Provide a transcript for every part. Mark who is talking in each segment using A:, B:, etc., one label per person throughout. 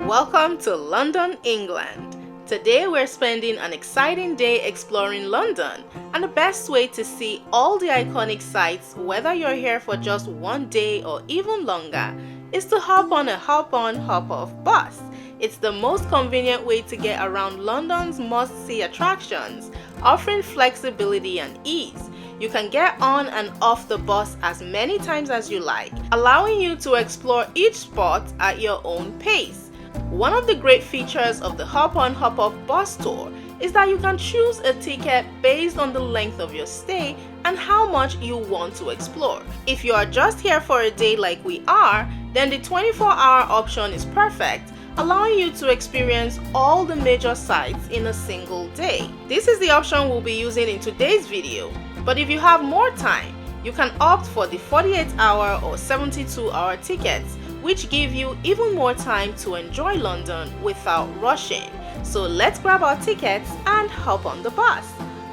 A: Welcome to London, England. Today we're spending an exciting day exploring London, and the best way to see all the iconic sites, whether you're here for just one day or even longer, is to hop on a hop-on, hop-off bus. It's the most convenient way to get around London's must-see attractions, offering flexibility and ease. You can get on and off the bus as many times as you like, allowing you to explore each spot at your own pace. One of the great features of the hop-on hop-off bus tour is that you can choose a ticket based on the length of your stay and how much you want to explore. If you are just here for a day like we are, then the 24-hour option is perfect, allowing you to experience all the major sites in a single day. This is the option we'll be using in today's video, but if you have more time, you can opt for the 48-hour or 72-hour tickets, which give you even more time to enjoy London without rushing. So let's grab our tickets and hop on the bus.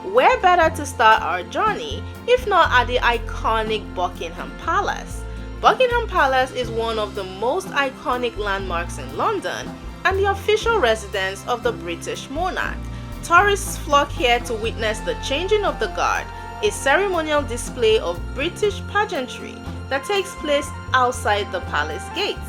A: Where better to start our journey if not at the iconic Buckingham Palace? Buckingham Palace is one of the most iconic landmarks in London and the official residence of the British monarch. Tourists flock here to witness the changing of the guard, a ceremonial display of British pageantry that takes place outside the palace gates.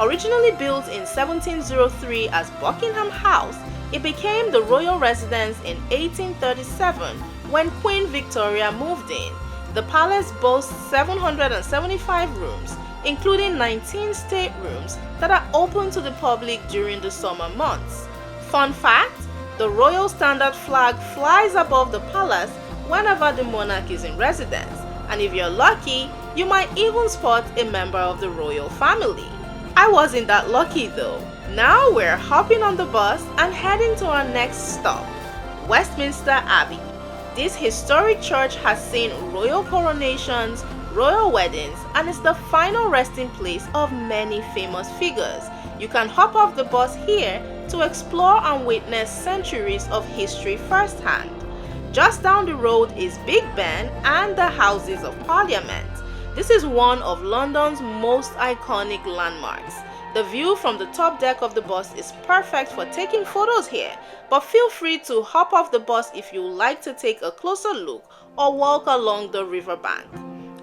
A: Originally built in 1703 as Buckingham House, it became the royal residence in 1837 when Queen Victoria moved in. The palace boasts 775 rooms, including 19 staterooms that are open to the public during the summer months. Fun fact, the royal standard flag flies above the palace whenever the monarch is in residence, and if you're lucky, you might even spot a member of the royal family. I wasn't that lucky though. Now we're hopping on the bus and heading to our next stop, Westminster Abbey. This historic church has seen royal coronations, royal weddings, and is the final resting place of many famous figures. You can hop off the bus here to explore and witness centuries of history firsthand. Just down the road is Big Ben and the Houses of Parliament. This is one of London's most iconic landmarks. The view from the top deck of the bus is perfect for taking photos here, but feel free to hop off the bus if you like to take a closer look or walk along the riverbank.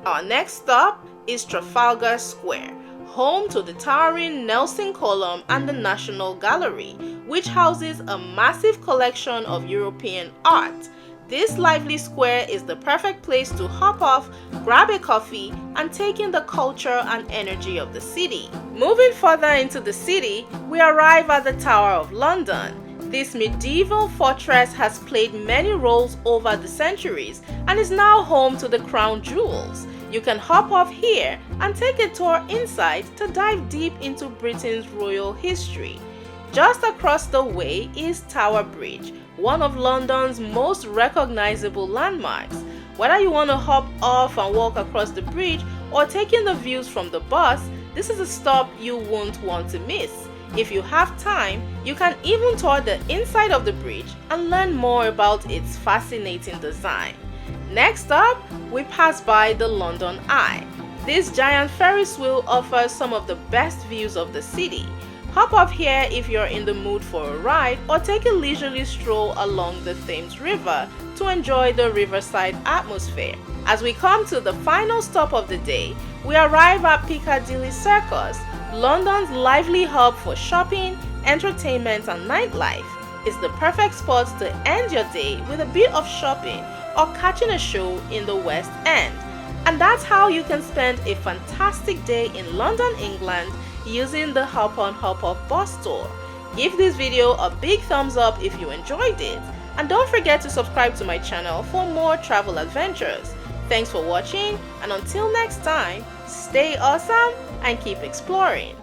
A: Our next stop is Trafalgar Square, home to the towering Nelson Column and the National Gallery, which houses a massive collection of European art. This lively square is the perfect place to hop off, grab a coffee, and take in the culture and energy of the city. Moving further into the city, we arrive at the Tower of London. This medieval fortress has played many roles over the centuries and is now home to the crown jewels. You can hop off here and take a tour inside to dive deep into Britain's royal history. Just across the way is Tower Bridge, one of London's most recognizable landmarks. Whether you want to hop off and walk across the bridge or take in the views from the bus, this is a stop you won't want to miss. If you have time, you can even tour the inside of the bridge and learn more about its fascinating design. Next up, we pass by the London Eye. This giant Ferris wheel offers some of the best views of the city. Hop off here if you're in the mood for a ride, or take a leisurely stroll along the Thames River to enjoy the riverside atmosphere. As we come to the final stop of the day, we arrive at Piccadilly Circus, London's lively hub for shopping, entertainment and nightlife. It's the perfect spot to end your day with a bit of shopping or catching a show in the West End. And that's how you can spend a fantastic day in London, England, using the hop-on hop-off bus tour. Give this video a big thumbs up if you enjoyed it, and don't forget to subscribe to my channel for more travel adventures. Thanks for watching, and until next time, stay awesome and keep exploring.